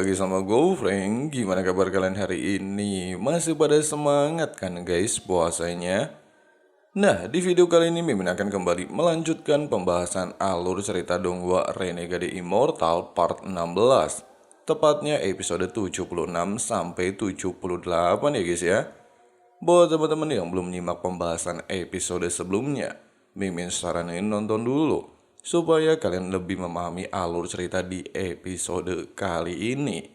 lagi sama gue, Frank. Gimana kabar kalian hari ini? Masih pada semangat kan guys puasanya? Nah, di video kali ini Mimin akan kembali melanjutkan pembahasan alur cerita Donghua Renegade Immortal part 16. Tepatnya episode 76 sampai 78 ya guys ya. Buat teman-teman yang belum nyimak pembahasan episode sebelumnya, Mimin saranin nonton dulu supaya kalian lebih memahami alur cerita di episode kali ini.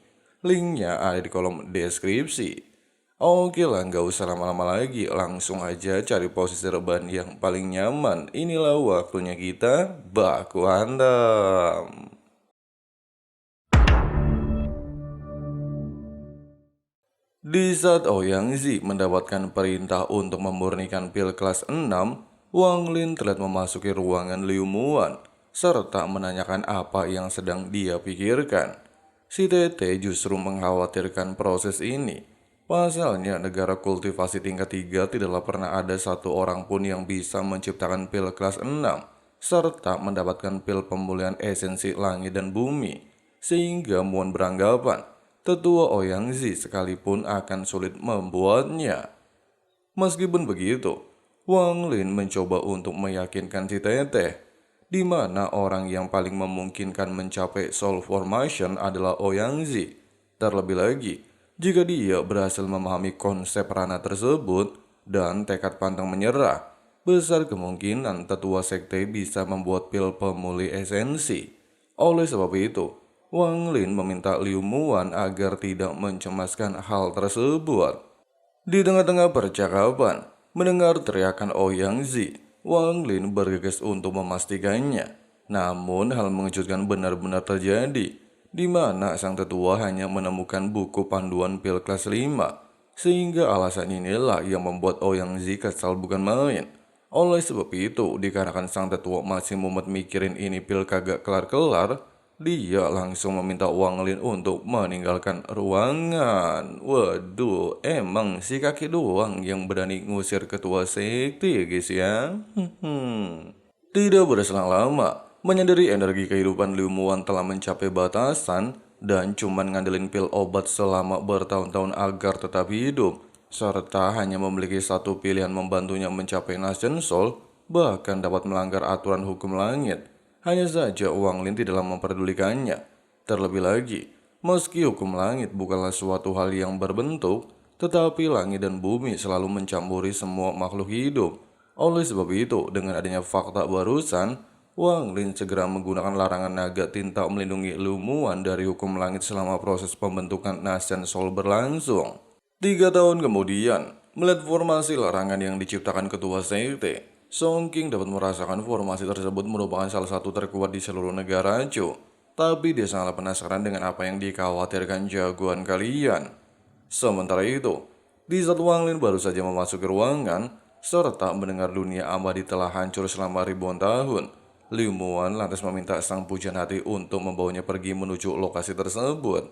Linknya ada di kolom deskripsi. Oke lah, nggak usah lama-lama lagi, langsung aja cari posisi rebahan yang paling nyaman. Inilah waktunya kita baku hantam. Di saat Ouyang Zi mendapatkan perintah untuk memurnikan pil kelas 6, Wang Lin terlihat memasuki ruangan Liu Muan, serta menanyakan apa yang sedang dia pikirkan. Si Tete justru mengkhawatirkan proses ini. Pasalnya negara kultivasi tingkat 3 tidaklah pernah ada satu orang pun yang bisa menciptakan pil kelas 6, serta mendapatkan pil pemulihan esensi langit dan bumi. Sehingga Muan beranggapan, tetua Ouyang Zi sekalipun akan sulit membuatnya. Meskipun begitu, Wang Lin mencoba untuk meyakinkan si Teteh, di mana orang yang paling memungkinkan mencapai Soul Formation adalah Ouyang Zi. Terlebih lagi, jika dia berhasil memahami konsep ranah tersebut dan tekad pantang menyerah, besar kemungkinan tetua sekte bisa membuat pil pemulih esensi. Oleh sebab itu, Wang Lin meminta Liu Muan agar tidak mencemaskan hal tersebut. Di tengah-tengah percakapan, mendengar teriakan Ouyang Zi, Wang Lin bergegas untuk memastikannya. Namun hal mengejutkan benar-benar terjadi, di mana sang tetua hanya menemukan buku panduan pil kelas 5. Sehingga alasan inilah yang membuat Ouyang Zi kesal bukan main. Oleh sebab itu, dikarenakan sang tetua masih mumet mikirin ini pil kagak kelar-kelar, dia langsung meminta Wang Lin untuk meninggalkan ruangan. Waduh, emang si kaki doang yang berani ngusir ketua sekte ya guys ya. Tidak berselang lama, menyadari energi kehidupan Liu Muan telah mencapai batasan dan cuman ngandelin pil obat selama bertahun-tahun agar tetap hidup, serta hanya memiliki satu pilihan membantunya mencapai Nation Soul, bahkan dapat melanggar aturan hukum langit. Hanya saja Wang Lin tidaklah memperdulikannya. Terlebih lagi, meski hukum langit bukanlah suatu hal yang berbentuk, tetapi langit dan bumi selalu mencampuri semua makhluk hidup. Oleh sebab itu, dengan adanya fakta barusan, Wang Lin segera menggunakan larangan naga tinta melindungi Liu Muan dari hukum langit selama proses pembentukan Nation Soul berlangsung. 3 tahun kemudian, melihat formasi larangan yang diciptakan ketua sekte, Song King dapat merasakan formasi tersebut merupakan salah satu terkuat di seluruh negara Chu. Tapi dia sangat penasaran dengan apa yang dikhawatirkan jagoan kalian. Sementara itu, di saat Wang Lin baru saja memasuki ruangan, serta mendengar dunia abadi telah hancur selama ribuan tahun, Liu Muan lantas meminta sang pujian hati untuk membawanya pergi menuju lokasi tersebut.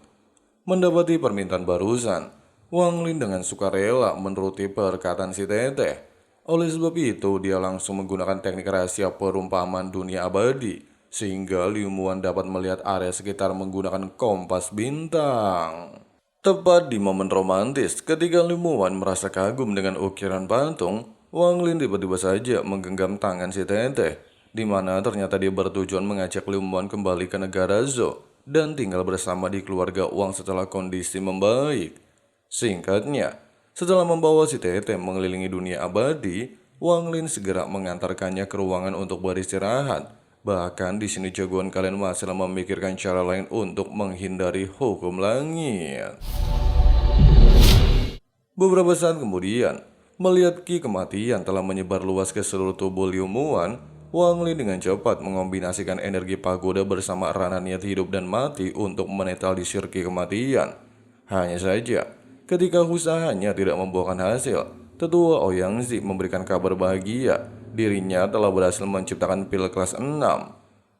Mendapati permintaan barusan, Wang Lin dengan sukarela menuruti perkataan si Teteh. Oleh sebab itu, dia langsung menggunakan teknik rahasia perumpamaan dunia abadi, sehingga Liu Muan dapat melihat area sekitar menggunakan kompas bintang. Tepat di momen romantis, ketika Liu Muan merasa kagum dengan ukiran patung, Wang Lin tiba-tiba saja menggenggam tangan si Teteh, di mana ternyata dia bertujuan mengajak Liu Muan kembali ke negara Zhou dan tinggal bersama di keluarga Wang setelah kondisi membaik. Singkatnya, setelah membawa si Teteh mengelilingi dunia abadi, Wang Lin segera mengantarkannya ke ruangan untuk beristirahat. Bahkan di sini jagoan kalian masih memikirkan cara lain untuk menghindari hukum langit. Beberapa saat kemudian, melihat ki kematian telah menyebar luas ke seluruh tubuh Liu Muan, Wang Lin dengan cepat mengombinasikan energi pagoda bersama ranah niat hidup dan mati untuk menetralisir ki kematian. Hanya saja, ketika usahanya tidak membuahkan hasil, tetua Ouyang Zi memberikan kabar bahagia. Dirinya telah berhasil menciptakan pil kelas 6.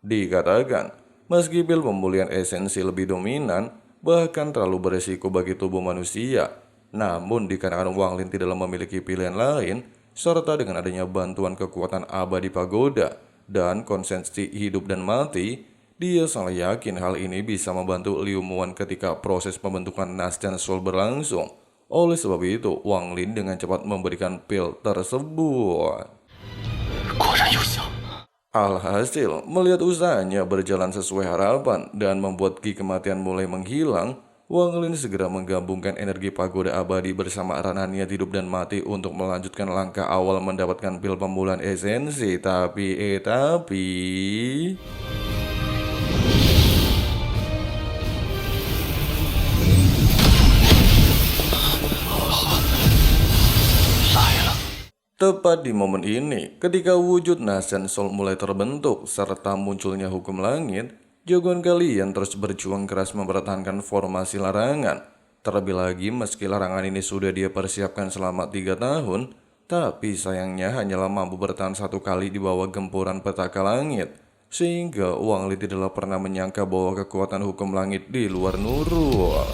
Dikatakan, meski pil pemulihan esensi lebih dominan, bahkan terlalu beresiko bagi tubuh manusia, namun dikarenakan Wang Lin tidak memiliki pilihan lain, serta dengan adanya bantuan kekuatan abadi pagoda dan konsensi hidup dan mati, Dia sangat yakin hal ini bisa membantu Liu Muan ketika proses pembentukan Nastian Soul berlangsung. Oleh sebab itu, Wang Lin dengan cepat memberikan pil tersebut. 果然有效。 Alhasil, melihat usahanya berjalan sesuai harapan dan membuat ki kematian mulai menghilang, Wang Lin segera menggabungkan energi pagoda abadi bersama ranah niat hidup dan mati untuk melanjutkan langkah awal mendapatkan pil pemulihan esensi. Tapi... Tepat di momen ini, ketika wujud Nastian Soul mulai terbentuk serta munculnya hukum langit, jagoan kalian terus berjuang keras mempertahankan formasi larangan. Terlebih lagi meski larangan ini sudah dia persiapkan selama 3 tahun, tapi sayangnya hanyalah mampu bertahan 1 kali di bawah gempuran petaka langit. Sehingga Wang Li tidak pernah menyangka bahwa kekuatan hukum langit di luar Nurul.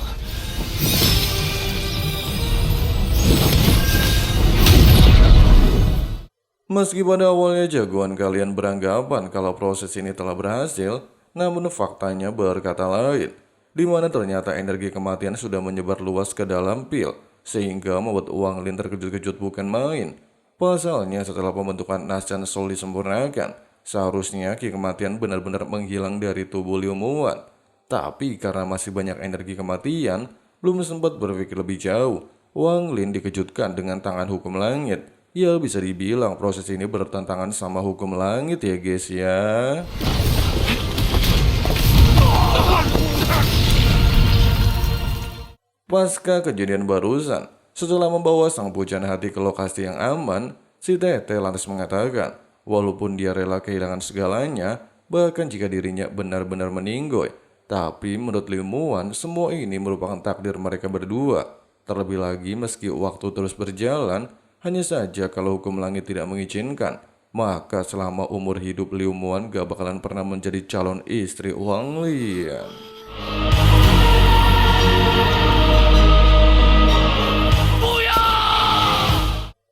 Meski pada awalnya jagoan kalian beranggapan kalau proses ini telah berhasil, namun faktanya berkata lain, di mana ternyata energi kematian sudah menyebar luas ke dalam pil, sehingga membuat Wang Lin terkejut-kejut bukan main. Pasalnya setelah pembentukan Nastian Soul disempurnakan, seharusnya ki kematian benar-benar menghilang dari tubuh Liu Muan. Tapi karena masih banyak energi kematian, belum sempat berpikir lebih jauh, Wang Lin dikejutkan dengan tangan hukum langit. Ya bisa dibilang proses ini bertentangan sama hukum langit ya guys ya. Pasca kejadian barusan, setelah membawa sang pujaan hati ke lokasi yang aman, si Tete lantas mengatakan, walaupun dia rela kehilangan segalanya, bahkan jika dirinya benar-benar meninggoy, tapi menurut Liu Muan, semua ini merupakan takdir mereka berdua. Terlebih lagi meski waktu terus berjalan, hanya saja kalau hukum langit tidak mengizinkan, maka selama umur hidup Liu Muan gak bakalan pernah menjadi calon istri Wang Lin.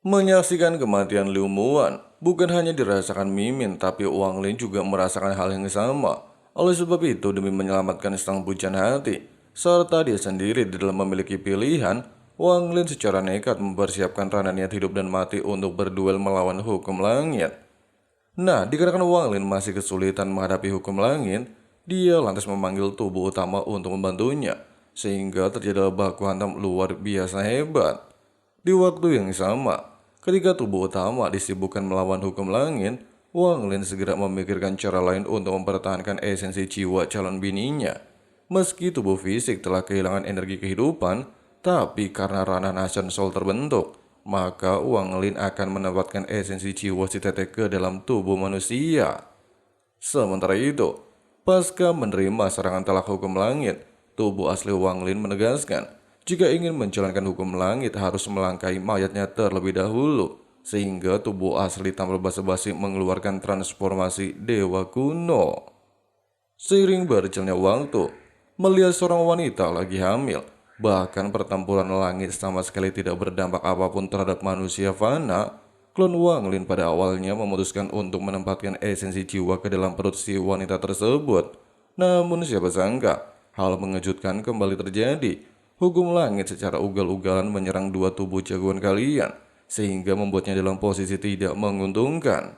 Menyaksikan kematian Liu Muan, bukan hanya dirasakan Mimin, tapi Wang Lin juga merasakan hal yang sama. Oleh sebab itu, demi menyelamatkan sang pujaan hati, serta dia sendiri dalam memiliki pilihan, Wang Lin secara nekat mempersiapkan ranah niat hidup dan mati untuk berduel melawan hukum langit. Nah, dikarenakan Wang Lin masih kesulitan menghadapi hukum langit, dia lantas memanggil tubuh utama untuk membantunya, sehingga terjadi baku hantam luar biasa hebat. Di waktu yang sama, ketika tubuh utama disibukkan melawan hukum langit, Wang Lin segera memikirkan cara lain untuk mempertahankan esensi jiwa calon bininya. Meski tubuh fisik telah kehilangan energi kehidupan, tapi karena ranah Nastian Soul terbentuk, maka Wang Lin akan menempatkan esensi jiwa si Tete ke dalam tubuh manusia. Sementara itu, pasca menerima serangan telak hukum langit, tubuh asli Wang Lin menegaskan, jika ingin menjalankan hukum langit harus melangkahi mayatnya terlebih dahulu, sehingga tubuh asli tanpa basa-basi mengeluarkan transformasi dewa kuno. Seiring berjalannya waktu, melihat seorang wanita lagi hamil, bahkan pertempuran langit sama sekali tidak berdampak apapun terhadap manusia fana, klon Wang Lin pada awalnya memutuskan untuk menempatkan esensi jiwa ke dalam perut si wanita tersebut. Namun siapa sangka, hal mengejutkan kembali terjadi. Hukum langit secara ugal-ugalan menyerang 2 tubuh jagoan kalian, sehingga membuatnya dalam posisi tidak menguntungkan.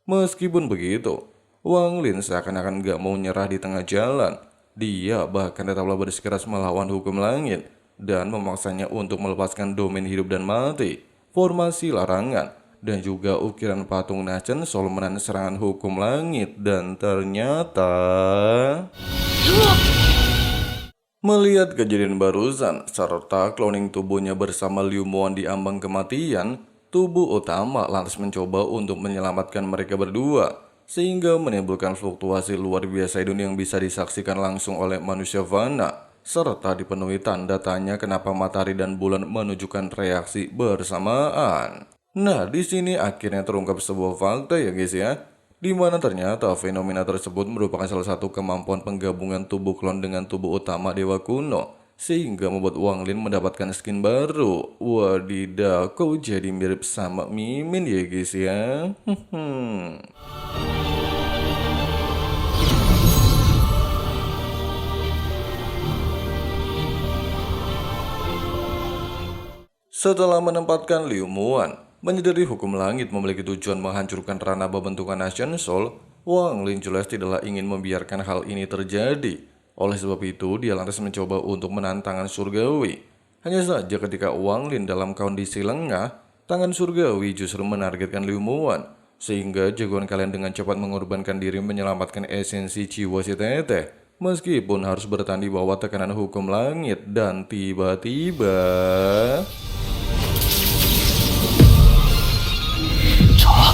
Meskipun begitu, Wang Lin seakan-akan gak mau nyerah di tengah jalan. Dia bahkan tetaplah bersikeras melawan hukum langit dan memaksanya untuk melepaskan domain hidup dan mati, formasi larangan, dan juga ukiran patung Nastian Soul menahan serangan hukum langit. Dan ternyata... Melihat kejadian barusan, serta cloning tubuhnya bersama Liu Muan di ambang kematian, tubuh utama lantas mencoba untuk menyelamatkan mereka berdua, sehingga menimbulkan fluktuasi luar biasa yang bisa disaksikan langsung oleh manusia fana, serta dipenuhi tanda tanya kenapa matahari dan bulan menunjukkan reaksi bersamaan. Nah, di sini akhirnya terungkap sebuah fakta ya guys ya, di mana ternyata fenomena tersebut merupakan salah satu kemampuan penggabungan tubuh klon dengan tubuh utama dewa kuno, sehingga membuat Wang Lin mendapatkan skin baru. Wadidaw, kok jadi mirip sama Mimin ya guys ya. Setelah menempatkan Liu Muan, menyadari hukum langit memiliki tujuan menghancurkan ranah pembentukan Nation Soul, Wang Lin jelas tidaklah ingin membiarkan hal ini terjadi. Oleh sebab itu, dia lantas mencoba untuk menantang surgawi. Hanya saja ketika Wang Lin dalam kondisi lengah, tangan surgawi justru menargetkan Liu Muan, sehingga jagoan kalian dengan cepat mengorbankan diri menyelamatkan esensi jiwa si teteh. Meskipun harus bertanding di bawah tekanan hukum langit, dan tiba-tiba... 走了。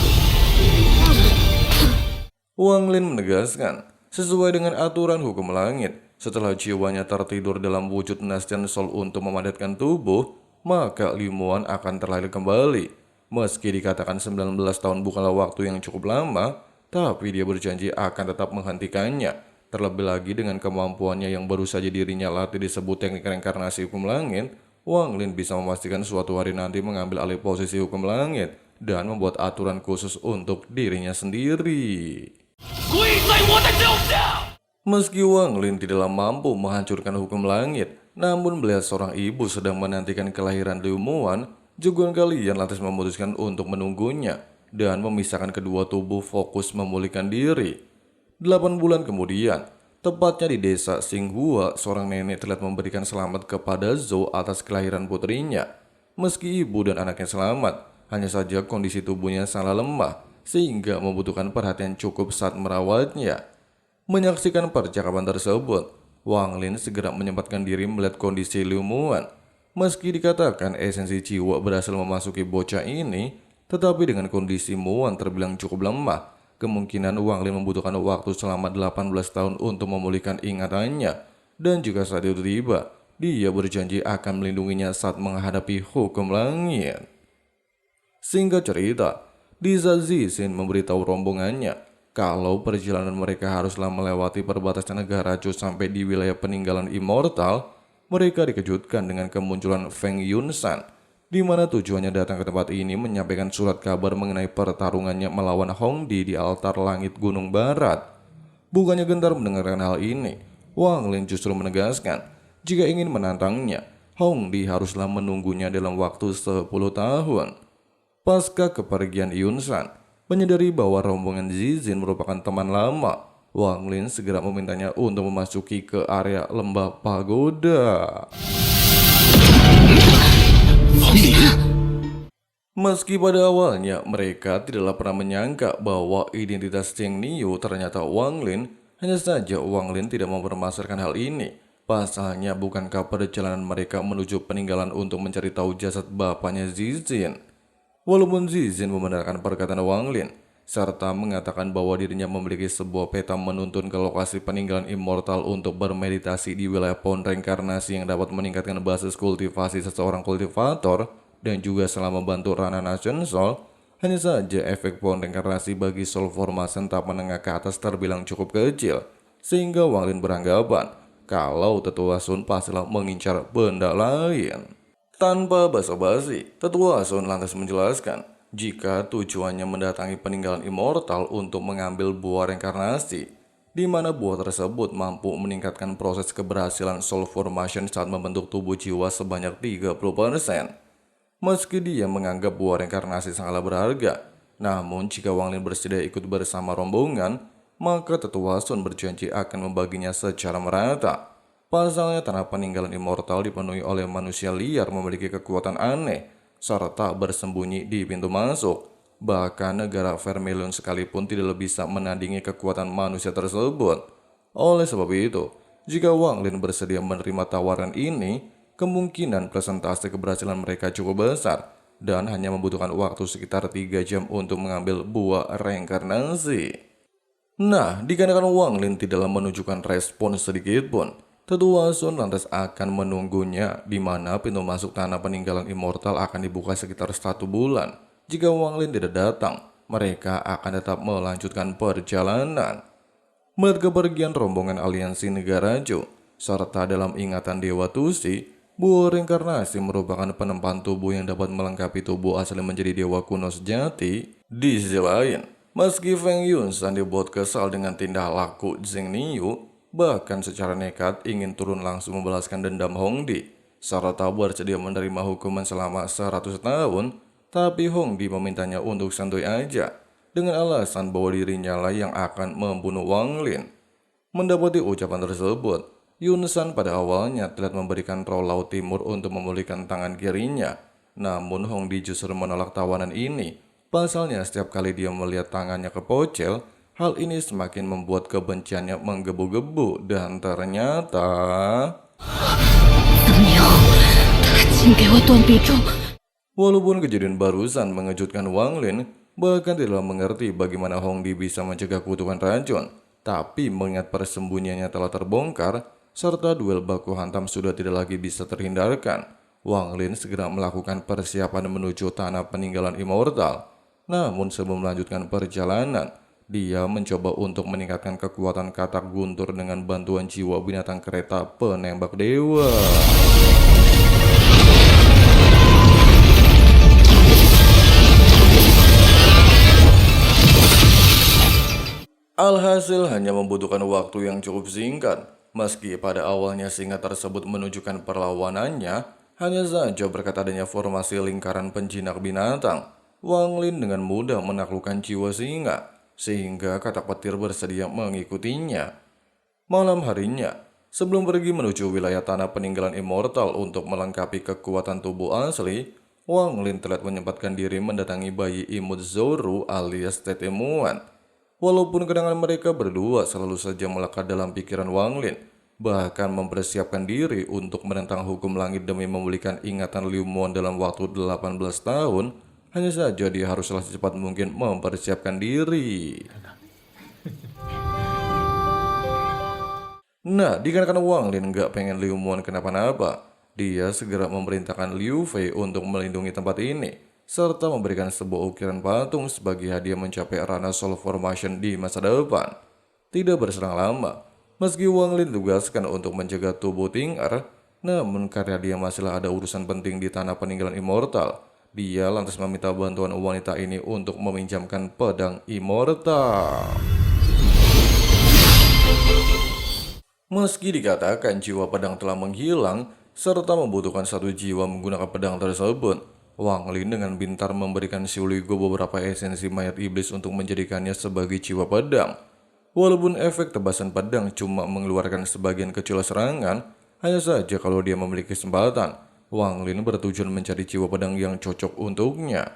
Wang Lin menegaskan, sesuai dengan aturan hukum langit, setelah jiwanya tertidur dalam wujud Nation Soul untuk memadatkan tubuh, maka Liu Muan akan terlahir kembali. Meski dikatakan 19 tahun bukanlah waktu yang cukup lama, tapi dia berjanji akan tetap menghentikannya. Terlebih lagi dengan kemampuannya yang baru saja dirinya latih disebut teknik reinkarnasi hukum langit, Wang Lin bisa memastikan suatu hari nanti mengambil alih posisi hukum langit dan membuat aturan khusus untuk dirinya sendiri. 跪在我的脚下！ Meski Wang Lin tidaklah mampu menghancurkan hukum langit, namun melihat seorang ibu sedang menantikan kelahiran Liu Muan, jagoan kalian lantas memutuskan untuk menunggunya dan memisahkan kedua tubuh fokus memulihkan diri. 8 bulan kemudian, tepatnya di desa Xinghua, seorang nenek terlihat memberikan selamat kepada Zhou atas kelahiran putrinya. Meski ibu dan anaknya selamat, hanya saja kondisi tubuhnya sangat lemah, sehingga membutuhkan perhatian cukup saat merawatnya. Menyaksikan percakapan tersebut, Wang Lin segera menyempatkan diri melihat kondisi Liu Muan. Meski dikatakan esensi jiwa berhasil memasuki bocah ini, tetapi dengan kondisi Muan terbilang cukup lemah, kemungkinan Wang Lin membutuhkan waktu selama 18 tahun untuk memulihkan ingatannya. Dan juga saat itu tiba, dia berjanji akan melindunginya saat menghadapi hukum langit. Singkat cerita, Diza Zixin memberitahu rombongannya kalau perjalanan mereka haruslah melewati perbatasan negara Chu sampai di wilayah peninggalan immortal. Mereka dikejutkan dengan kemunculan Feng Yunshan, di mana tujuannya datang ke tempat ini menyampaikan surat kabar mengenai pertarungannya melawan Hongdi di altar langit Gunung Barat. Bukannya gentar mendengarkan hal ini, Wang Lin justru menegaskan jika ingin menantangnya, Hongdi haruslah menunggunya dalam waktu 10 tahun. Pasca kepergian Yunshan, menyadari bahwa rombongan Zixin merupakan teman lama, Wang Lin segera memintanya untuk memasuki ke area lembah pagoda. Meski pada awalnya mereka tidaklah pernah menyangka bahwa identitas Cheng Niu ternyata Wang Lin, hanya saja Wang Lin tidak mempermasalahkan hal ini. Pasalnya bukankah perjalanan mereka menuju peninggalan untuk mencari tahu jasad bapaknya Zixin? Walaupun Zixin membenarkan perkataan Wang Lin, serta mengatakan bahwa dirinya memiliki sebuah peta menuntun ke lokasi peninggalan immortal untuk bermeditasi di wilayah pohon reinkarnasi yang dapat meningkatkan basis kultivasi seseorang kultivator dan juga selama membantu ranah Nation Soul, hanya saja efek pohon reinkarnasi bagi soul formation tahap menengah ke atas terbilang cukup kecil, sehingga Wang Lin beranggapan kalau Tetua Sun pastilah mengincar benda lain. Tanpa basa-basi, Tetua Sun lantas menjelaskan jika tujuannya mendatangi peninggalan immortal untuk mengambil buah reinkarnasi, di mana buah tersebut mampu meningkatkan proses keberhasilan soul formation saat membentuk tubuh jiwa sebanyak 30%. Meski dia menganggap buah reinkarnasi sangatlah berharga, namun jika Wang Lin bersedia ikut bersama rombongan, maka Tetua Sun berjanji akan membaginya secara merata. Pasalnya tanah peninggalan immortal dipenuhi oleh manusia liar memiliki kekuatan aneh, serta bersembunyi di pintu masuk. Bahkan negara Vermilion sekalipun tidak bisa menandingi kekuatan manusia tersebut. Oleh sebab itu, jika Wang Lin bersedia menerima tawaran ini, kemungkinan presentasi keberhasilan mereka cukup besar dan hanya membutuhkan waktu sekitar 3 jam untuk mengambil buah reinkarnasi. Nah, dikarenakan Wang Lin tidaklah menunjukkan respon sedikit pun, Tetua Sun lantas akan menunggunya, di mana pintu masuk tanah peninggalan immortal akan dibuka sekitar 1 bulan. Jika Wang Lin tidak datang, mereka akan tetap melanjutkan perjalanan. Melihat kepergian rombongan aliansi negara Chu, serta dalam ingatan Dewa Tusi, buah reinkarnasi merupakan penempat tubuh yang dapat melengkapi tubuh asli menjadi dewa kuno sejati. Di sisi lain, meski Feng Yunshan dibuat kesal dengan tindak laku Cheng Niu, bahkan secara nekat ingin turun langsung membalaskan dendam Hongdi, serta bersedia menerima hukuman selama 100 tahun, tapi Hong Di memintanya untuk santuy aja, dengan alasan bahwa dirinya lah yang akan membunuh Wang Lin. Mendapati ucapan tersebut, Yun San pada awalnya telah memberikan roh Laut Timur untuk memulihkan tangan kirinya. Namun Hong Di justru menolak tawanan ini. Pasalnya setiap kali dia melihat tangannya kepocel, hal ini semakin membuat kebenciannya menggebu-gebu dan ternyata... 能有，请给我断臂咒。 Walaupun kejadian barusan mengejutkan Wang Lin, bahkan tidak mengerti bagaimana Hong Di bisa mencegah kutukan racun. Tapi mengingat persembunyiannya telah terbongkar, serta duel baku hantam sudah tidak lagi bisa terhindarkan, Wang Lin segera melakukan persiapan menuju tanah peninggalan immortal. Namun sebelum melanjutkan perjalanan, dia mencoba untuk meningkatkan kekuatan katak guntur dengan bantuan jiwa binatang kereta penembak dewa. Alhasil hanya membutuhkan waktu yang cukup singkat. Meski pada awalnya singa tersebut menunjukkan perlawanannya, hanya saja berkat adanya formasi lingkaran penjinak binatang, Wang Lin dengan mudah menaklukkan jiwa singa, sehingga katak petir bersedia mengikutinya. Malam harinya, sebelum pergi menuju wilayah tanah peninggalan immortal untuk melengkapi kekuatan tubuh asli, Wang Lin telah menyempatkan diri mendatangi bayi imut Zoru alias Tete Muan. Walaupun kenangan mereka berdua selalu saja melekat dalam pikiran Wang Lin, bahkan mempersiapkan diri untuk menentang hukum langit demi memulihkan ingatan Liu Muan dalam waktu 18 tahun, hanya saja dia haruslah secepat mungkin mempersiapkan diri. Nah, dikarenakan Wang Lin gak pengen Liu Muan kenapa-napa, dia segera memerintahkan Liu Fei untuk melindungi tempat ini, serta memberikan sebuah ukiran patung sebagai hadiah mencapai ranah Soul Formation di masa depan. Tidak berselang lama, meski Wang Lin ditugaskan untuk menjaga tubuh Ting Er, namun karena dia masihlah ada urusan penting di tanah peninggalan immortal, dia lantas meminta bantuan wanita ini untuk meminjamkan pedang immortal. Meski dikatakan jiwa pedang telah menghilang, serta membutuhkan satu jiwa menggunakan pedang tersebut, Wang Lin dengan pintar memberikan Xiuligo beberapa esensi mayat iblis untuk menjadikannya sebagai jiwa pedang. Walaupun efek tebasan pedang cuma mengeluarkan sebagian kecil serangan, hanya saja kalau dia memiliki kesempatan, Wang Lin bertujuan mencari jiwa pedang yang cocok untuknya.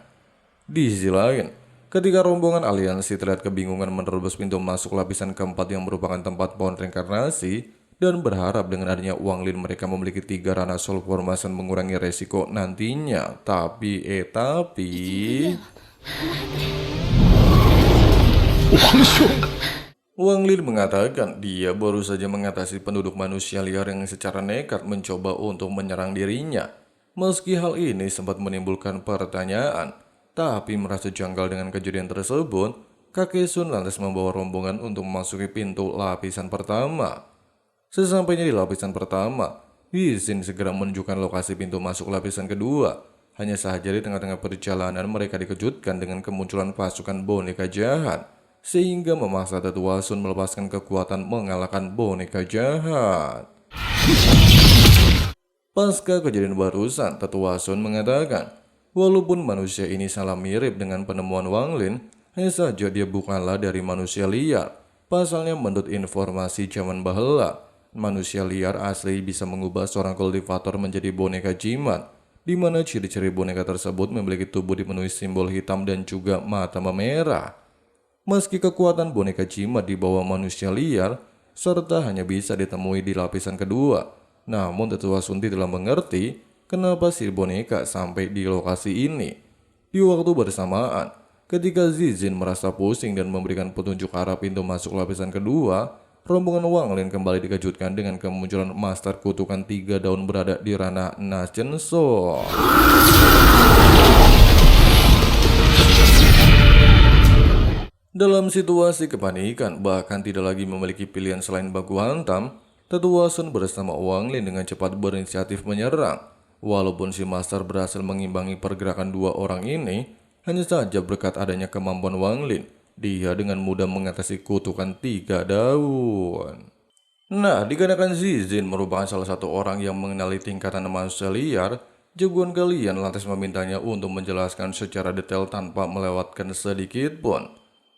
Di sisi lain, ketika rombongan aliansi terlihat kebingungan menerobos pintu masuk lapisan keempat yang merupakan tempat pohon reinkarnasi, dan berharap dengan adanya Wang Lin mereka memiliki 3 ranah Soul Formation mengurangi resiko nantinya. Tapi Wang Lin mengatakan dia baru saja mengatasi penduduk manusia liar yang secara nekat mencoba untuk menyerang dirinya. Meski hal ini sempat menimbulkan pertanyaan, tapi merasa janggal dengan kejadian tersebut, kakek Sun lantas membawa rombongan untuk memasuki pintu lapisan pertama. Sesampainya di lapisan pertama, Yixin segera menunjukkan lokasi pintu masuk lapisan kedua. Hanya saja di tengah-tengah perjalanan mereka dikejutkan dengan kemunculan pasukan boneka jahat, sehingga memaksa Tetua Sun melepaskan kekuatan mengalahkan boneka jahat. Pasca kejadian barusan, Tetua Sun mengatakan, walaupun manusia ini salah mirip dengan penemuan Wang Lin, hanya saja dia bukanlah dari manusia liar. Pasalnya menurut informasi zaman bahela, manusia liar asli bisa mengubah seorang kultivator menjadi boneka jimat, di mana ciri-ciri boneka tersebut memiliki tubuh dipenuhi simbol hitam dan juga mata memerah. Meski kekuatan boneka jimat di bawah manusia liar, serta hanya bisa ditemui di lapisan kedua, namun Tetua Sun telah mengerti kenapa si boneka sampai di lokasi ini. Di waktu bersamaan, ketika Zizin merasa pusing dan memberikan petunjuk arah pintu masuk lapisan kedua, rombongan Wang Lin kembali dikejutkan dengan kemunculan Master Kutukan 3 Daun berada di ranah Nascenso. Dalam situasi kepanikan, bahkan tidak lagi memiliki pilihan selain baku hantam, Tetua Sun bersama Wang Lin dengan cepat berinisiatif menyerang. Walaupun si Master berhasil mengimbangi pergerakan 2 orang ini, hanya saja berkat adanya kemampuan Wang Lin, dia dengan mudah mengatasi kutukan 3 daun. Nah, dikarenakan Zizin merupakan salah satu orang yang mengenali tingkatan manusia liar, jagoan kalian lantas memintanya untuk menjelaskan secara detail tanpa melewatkan sedikit pun.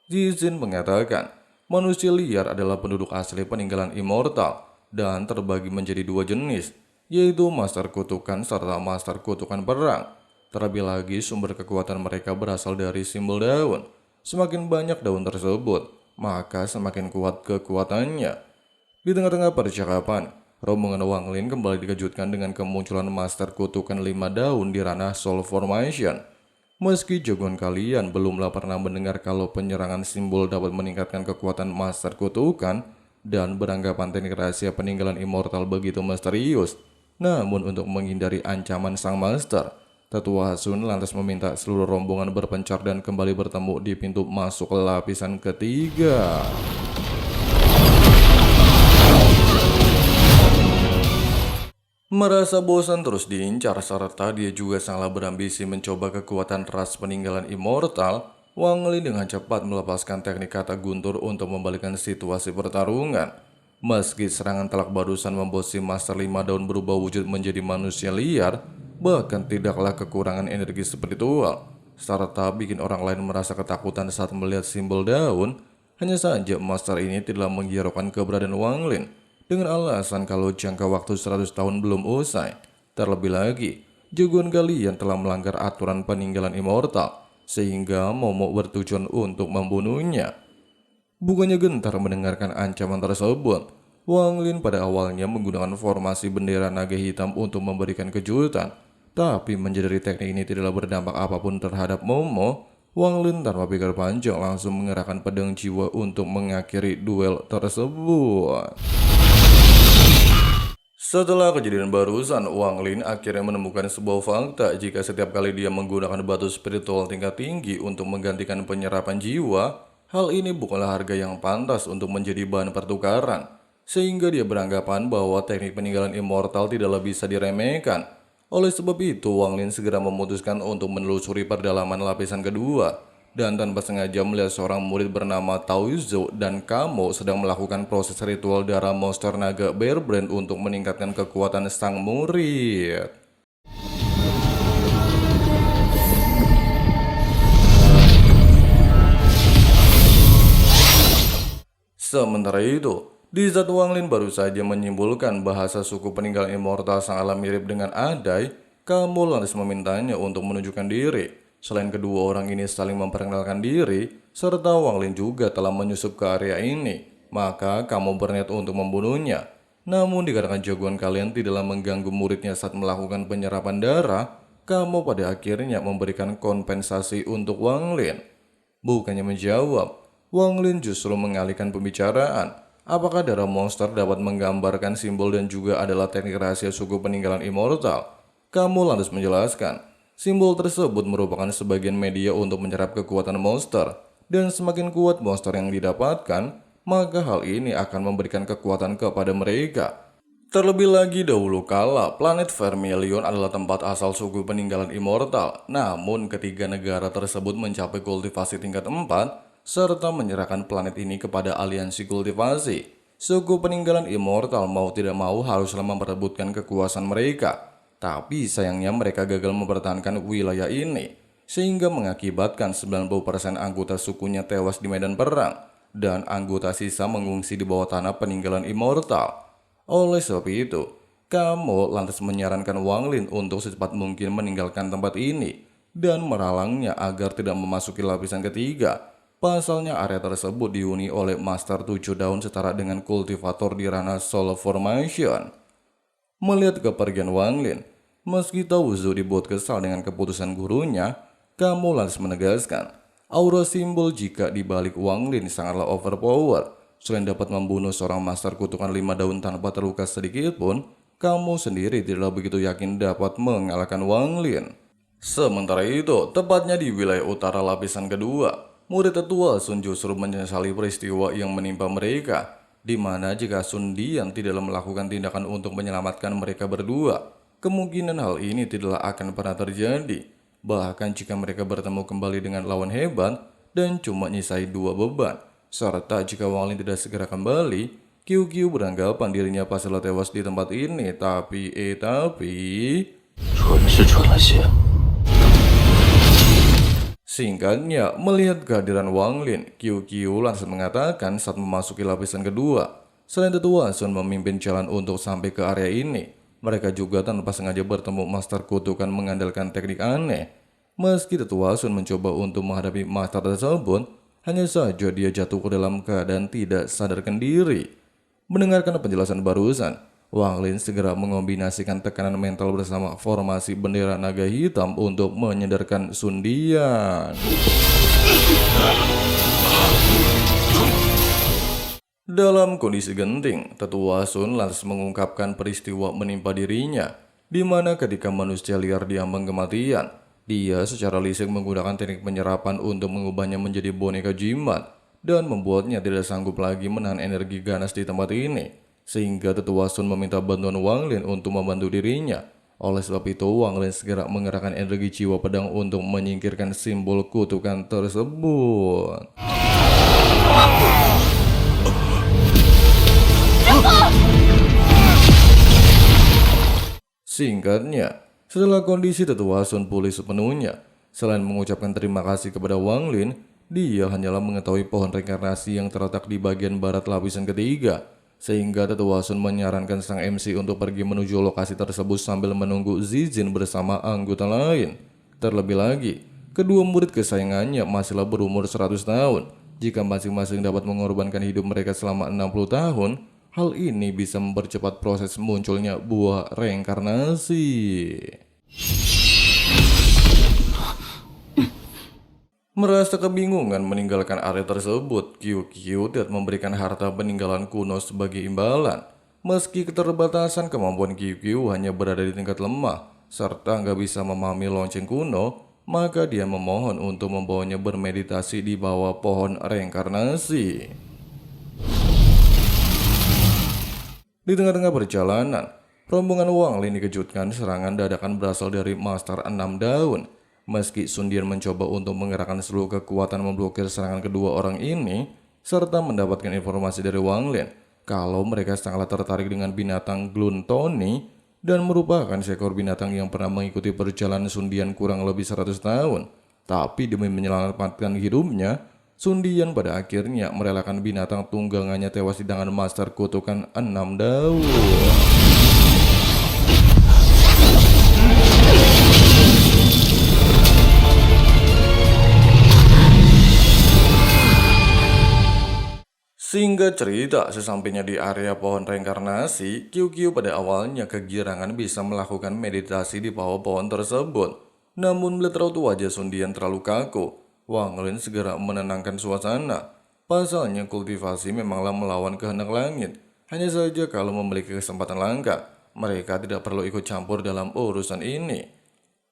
Zizin mengatakan, manusia liar adalah penduduk asli peninggalan immortal dan terbagi menjadi dua jenis, yaitu master kutukan serta master kutukan perang. Terlebih lagi sumber kekuatan mereka berasal dari simbol daun. Semakin banyak daun tersebut, maka semakin kuat kekuatannya. Di tengah-tengah percakapan, rombongan Wang Lin kembali dikejutkan dengan kemunculan master kutukan 5 daun di ranah Soul Formation. Meski jagoan kalian belumlah pernah mendengar kalau penyerangan simbol dapat meningkatkan kekuatan master kutukan dan beranggapan teknik rahasia peninggalan immortal begitu misterius. Namun untuk menghindari ancaman sang master, Tetua Sun lantas meminta seluruh rombongan berpencar dan kembali bertemu di pintu masuk lapisan ketiga. Merasa bosan terus diincar serta dia juga sangatlah berambisi mencoba kekuatan ras peninggalan immortal, Wang Lin dengan cepat melepaskan teknik kata guntur untuk membalikkan situasi pertarungan. Meski serangan telak barusan membuat si Master 5 daun berubah wujud menjadi manusia liar, bahkan tidaklah kekurangan energi spiritual, serta bikin orang lain merasa ketakutan saat melihat simbol daun, hanya saja Master ini tidak menghiraukan keberadaan Wang Lin dengan alasan kalau jangka waktu 100 tahun belum usai. Terlebih lagi, jagoan kalian telah melanggar aturan peninggalan immortal, sehingga Momo bertujuan untuk membunuhnya. Bukannya gentar mendengarkan ancaman tersebut, Wang Lin pada awalnya menggunakan formasi bendera naga hitam untuk memberikan kejutan. Tapi menjadi teknik ini tidaklah berdampak apapun terhadap Momo, Wang Lin tanpa pikir panjang langsung mengerahkan pedang jiwa untuk mengakhiri duel tersebut. Setelah kejadian barusan, Wang Lin akhirnya menemukan sebuah fakta jika setiap kali dia menggunakan batu spiritual tingkat tinggi untuk menggantikan penyerapan jiwa, hal ini bukanlah harga yang pantas untuk menjadi bahan pertukaran. Sehingga dia beranggapan bahwa teknik peninggalan immortal tidaklah bisa diremehkan. Oleh sebab itu, Wang Lin segera memutuskan untuk menelusuri perdalaman lapisan kedua. Dan tanpa sengaja melihat seorang murid bernama Tao Zhou dan Kamo sedang melakukan proses ritual darah monster naga Bearbrand untuk meningkatkan kekuatan sang murid. Sementara itu, di saat Wang Lin baru saja menyimpulkan bahasa suku peninggalan immortal sangatlah mirip dengan Adai, Kamo lantas memintanya untuk menunjukkan diri. Selain kedua orang ini saling memperkenalkan diri, serta Wang Lin juga telah menyusup ke area ini, maka kamu berniat untuk membunuhnya. Namun dikarenakan jagoan kalian tidaklah mengganggu muridnya saat melakukan penyerapan darah, kamu pada akhirnya memberikan kompensasi untuk Wang Lin. Bukannya menjawab, Wang Lin justru mengalihkan pembicaraan. Apakah darah monster dapat menggambarkan simbol dan juga adalah teknik rahasia suku peninggalan immortal? Kamu lantas menjelaskan. Simbol tersebut merupakan sebagian media untuk menyerap kekuatan monster, dan semakin kuat monster yang didapatkan, maka hal ini akan memberikan kekuatan kepada mereka. Terlebih lagi dahulu kala, planet Vermilion adalah tempat asal suku peninggalan immortal, namun ketiga negara tersebut mencapai kultivasi tingkat 4, serta menyerahkan planet ini kepada aliansi kultivasi. Suku peninggalan immortal mau tidak mau haruslah memperebutkan kekuasaan mereka. Tapi sayangnya mereka gagal mempertahankan wilayah ini, sehingga mengakibatkan 90% anggota sukunya tewas di medan perang, dan anggota sisa mengungsi di bawah tanah peninggalan immortal. Oleh sebab itu, Kamo lantas menyarankan Wang Lin untuk secepat mungkin meninggalkan tempat ini, dan meralangnya agar tidak memasuki lapisan ketiga. Pasalnya area tersebut dihuni oleh Master 7 daun setara dengan kultivator di ranah Soul Formation. Melihat kepergian Wang Lin, meski Tao Zhou dibuat kesal dengan keputusan gurunya, Kamo lantas menegaskan, aura simbol jika dibalik Wang Lin sangatlah overpower. Selain dapat membunuh seorang master kutukan 5 daun tanpa terluka sedikit pun, Kamo sendiri tidak begitu yakin dapat mengalahkan Wang Lin. Sementara itu, tepatnya di wilayah utara lapisan kedua, murid tetua Sun justru menyesali peristiwa yang menimpa mereka, di mana jika Sun Dian tidak melakukan tindakan untuk menyelamatkan mereka berdua, kemungkinan hal ini tidaklah akan pernah terjadi. Bahkan jika mereka bertemu kembali dengan lawan hebat dan cuma nyisai 2 beban, serta jika Wang Lin tidak segera kembali, QQ beranggapan dirinya pastilah tewas di tempat ini, tapi 蠢是蠢了些。 singkatnya, melihat kehadiran Wang Lin, QQ langsung mengatakan saat memasuki lapisan kedua. Selain Tetua Sun memimpin jalan untuk sampai ke area ini, mereka juga tanpa sengaja bertemu Master Kutukan mengandalkan teknik aneh. Meski Tetua Sun mencoba untuk menghadapi Master tersebut, hanya saja dia jatuh ke dalam keadaan tidak sadarkan diri. Mendengarkan penjelasan barusan, Wang Lin segera mengombinasikan tekanan mental bersama formasi bendera naga hitam untuk menyadarkan Sun Dian. Dalam kondisi genting, Tetua Sun lantas mengungkapkan peristiwa menimpa dirinya, di mana ketika manusia liar diambang kematian, dia secara lisan menggunakan teknik penyerapan untuk mengubahnya menjadi boneka jimat dan membuatnya tidak sanggup lagi menahan energi ganas di tempat ini. Sehingga Tetua Sun meminta bantuan Wang Lin untuk membantu dirinya. Oleh sebab itu, Wang Lin segera mengerahkan energi jiwa pedang untuk menyingkirkan simbol kutukan tersebut. Singkatnya, setelah kondisi Tetua Sun pulih sepenuhnya, selain mengucapkan terima kasih kepada Wang Lin, dia hanyalah mengetahui pohon reinkarnasi yang terletak di bagian barat lapisan ketiga. Sehingga Tetua Sun menyarankan sang MC untuk pergi menuju lokasi tersebut sambil menunggu Zijin bersama anggota lain. Terlebih lagi, kedua murid kesayangannya masihlah berumur 100 tahun. Jika masing-masing dapat mengorbankan hidup mereka selama 60 tahun, hal ini bisa mempercepat proses munculnya buah reinkarnasi. Merasa kebingungan meninggalkan area tersebut, QQ tidak memberikan harta peninggalan kuno sebagai imbalan. Meski keterbatasan kemampuan QQ hanya berada di tingkat lemah, serta nggak bisa memahami lonceng kuno, maka dia memohon untuk membawanya bermeditasi di bawah pohon reinkarnasi. Di tengah-tengah perjalanan, rombongan Wang Lin dikejutkan serangan dadakan berasal dari Master 6 Daun. Meski Sun Dian mencoba untuk mengerahkan seluruh kekuatan memblokir serangan kedua orang ini, serta mendapatkan informasi dari Wang Lin kalau mereka sangatlah tertarik dengan binatang Gluntoni dan merupakan seekor binatang yang pernah mengikuti perjalanan Sun Dian kurang lebih 100 tahun. Tapi demi menyelamatkan hidupnya, Sun Dian pada akhirnya merelakan binatang tunggangannya tewas di tangan Master Kutukan 6 Daun. Singkat cerita, sesampainya di area pohon reinkarnasi, QQ pada awalnya kegirangan bisa melakukan meditasi di bawah pohon tersebut. Namun melihat raut wajah Sun Dian terlalu kaku, Wang Lin segera menenangkan suasana. Pasalnya kultivasi memanglah melawan kehendak langit. Hanya saja kalau memiliki kesempatan langka, mereka tidak perlu ikut campur dalam urusan ini.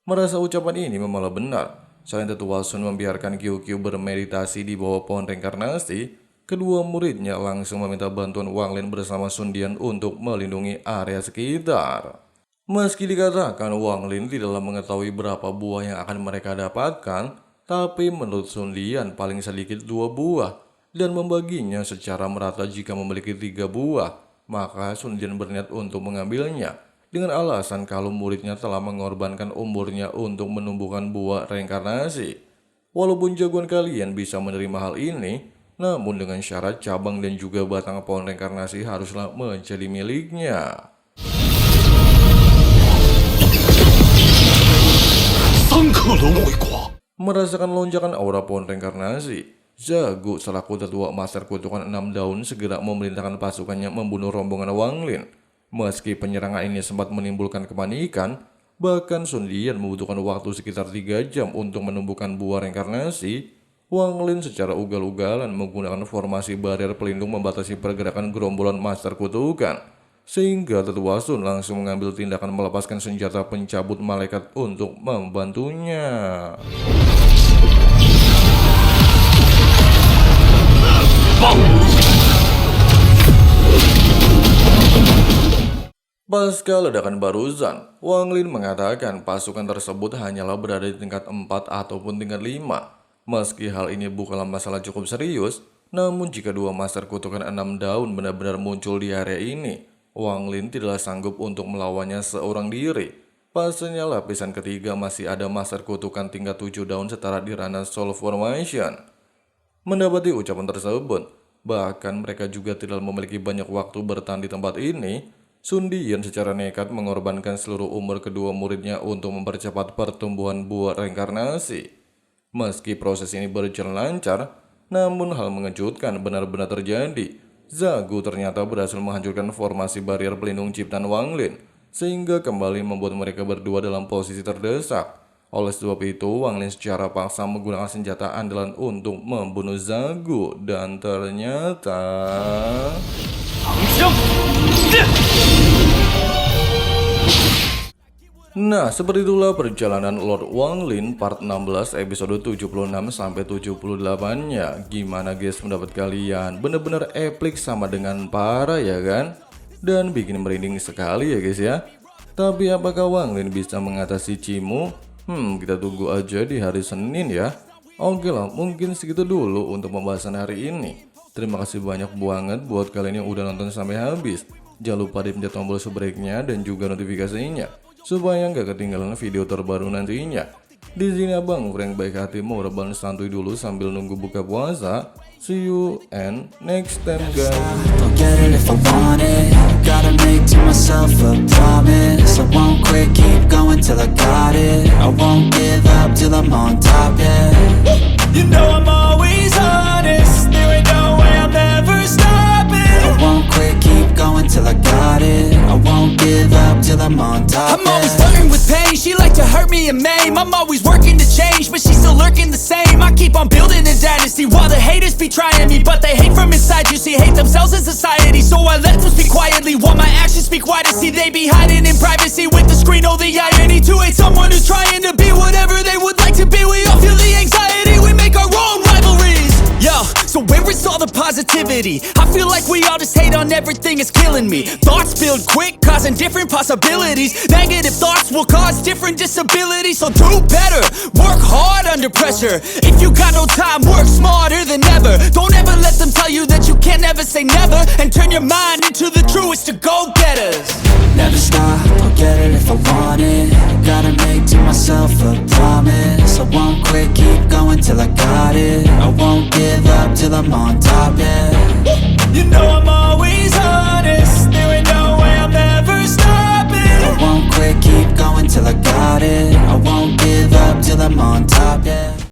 Merasa ucapan ini memanglah benar. Selain Tetua Sun membiarkan QQ bermeditasi di bawah pohon reinkarnasi, kedua muridnya langsung meminta bantuan Wang Lin bersama Sun Dian untuk melindungi area sekitar. Meski dikatakan Wang Lin tidaklah mengetahui berapa buah yang akan mereka dapatkan, tapi menurut Sun Dian paling sedikit 2 buah dan membaginya secara merata. Jika memiliki 3 buah, maka Sun Dian berniat untuk mengambilnya dengan alasan kalau muridnya telah mengorbankan umurnya untuk menumbuhkan buah reinkarnasi. Walaupun jagoan kalian bisa menerima hal ini, namun dengan syarat cabang dan juga batang pohon reinkarnasi haruslah menjadi miliknya. Merasakan lonjakan aura pohon reinkarnasi, Zagu selaku tetua Master Kutukan 6 Daun segera memerintahkan pasukannya membunuh rombongan Wang Lin. Meski penyerangan ini sempat menimbulkan kepanikan, bahkan Sun Dian membutuhkan waktu sekitar 3 jam untuk menumbuhkan buah reinkarnasi, Wang Lin secara ugal-ugalan menggunakan formasi barrier pelindung membatasi pergerakan gerombolan Master Kutukan. Sehingga Tetua Sun langsung mengambil tindakan melepaskan senjata pencabut malaikat untuk membantunya. Pasca ledakan barusan, Wang Lin mengatakan pasukan tersebut hanyalah berada di tingkat 4 ataupun tingkat 5. Meski hal ini bukanlah masalah cukup serius, Namun jika dua master kutukan 6 daun benar-benar muncul di area ini, Wang Lin tidaklah sanggup untuk melawannya seorang diri. Pasalnya lapisan ketiga masih ada master kutukan tingkat 7 daun setara di ranah Soul Formation. Mendapati ucapan tersebut, bahkan mereka juga tidak memiliki banyak waktu bertahan di tempat ini. Sun Dian secara nekat mengorbankan seluruh umur kedua muridnya untuk mempercepat pertumbuhan buah reinkarnasi. Meski proses ini berjalan lancar, namun hal mengejutkan benar-benar terjadi. Zagu ternyata berhasil menghancurkan formasi barier pelindung ciptaan Wang Lin, sehingga kembali membuat mereka berdua dalam posisi terdesak. Oleh sebab itu, Wang Lin secara paksa menggunakan senjata andalan untuk membunuh Zagu, dan ternyata... Nah, seperti itulah perjalanan Lord Wang Lin part 16 episode 76-78-nya. Gimana guys pendapat kalian? Bener-bener epic sama dengan parah ya kan? Dan bikin merinding sekali ya guys ya. Tapi apakah Wang Lin bisa mengatasi Cimu? Kita tunggu aja di hari Senin ya. Oke lah, mungkin segitu dulu untuk pembahasan hari ini. Terima kasih banyak banget buat kalian yang udah nonton sampai habis. Jangan lupa dipencet tombol subscribe-nya dan juga notifikasinya, supaya nggak ketinggalan video terbaru nantinya. Di sini Abang Frank baik hati mau rebahan santuy dulu sambil nunggu buka puasa. See you and next time guys. Don't get it if I want it. Gotta make to myself a promise. I won't quit, keep going till I got it. I won't give up till I'm on top, yeah. You know I'm always honest. There ain't no way I'm ever stopping. I won't quit, keep going till I got it. I won't give up till I'm on top. I'm always flirting with pain. She like to hurt me and maim. I'm always working to change, but she's still lurking the same. I keep on building a dynasty while the haters be trying me, but they hate from inside. You see, hate themselves in society, so I let them speak quietly while my actions speak wider. See, they be hiding in privacy with the screen. Oh, the irony to hate someone who's trying to be whatever they would like to be. We all feel the anxiety. We make our own rivalries. Yo, so where is all the positivity? I feel like we all just hate on everything, it's killing me. Thoughts build quick, causing different possibilities. Negative thoughts will cause different disabilities. So do better, work hard under pressure. If you got no time, work smarter than ever. Don't ever let them tell you that you can't never say never. And turn your mind into the truest of go-getters. Never stop, I'll get it if I want it. Gotta make to myself a promise. I won't quit, keep going till I got it. I won't give up till I'm on top, yeah. You know I'm always honest. There ain't no way I'm ever stopping. I won't quit, keep going till I got it. I won't give up till I'm on top.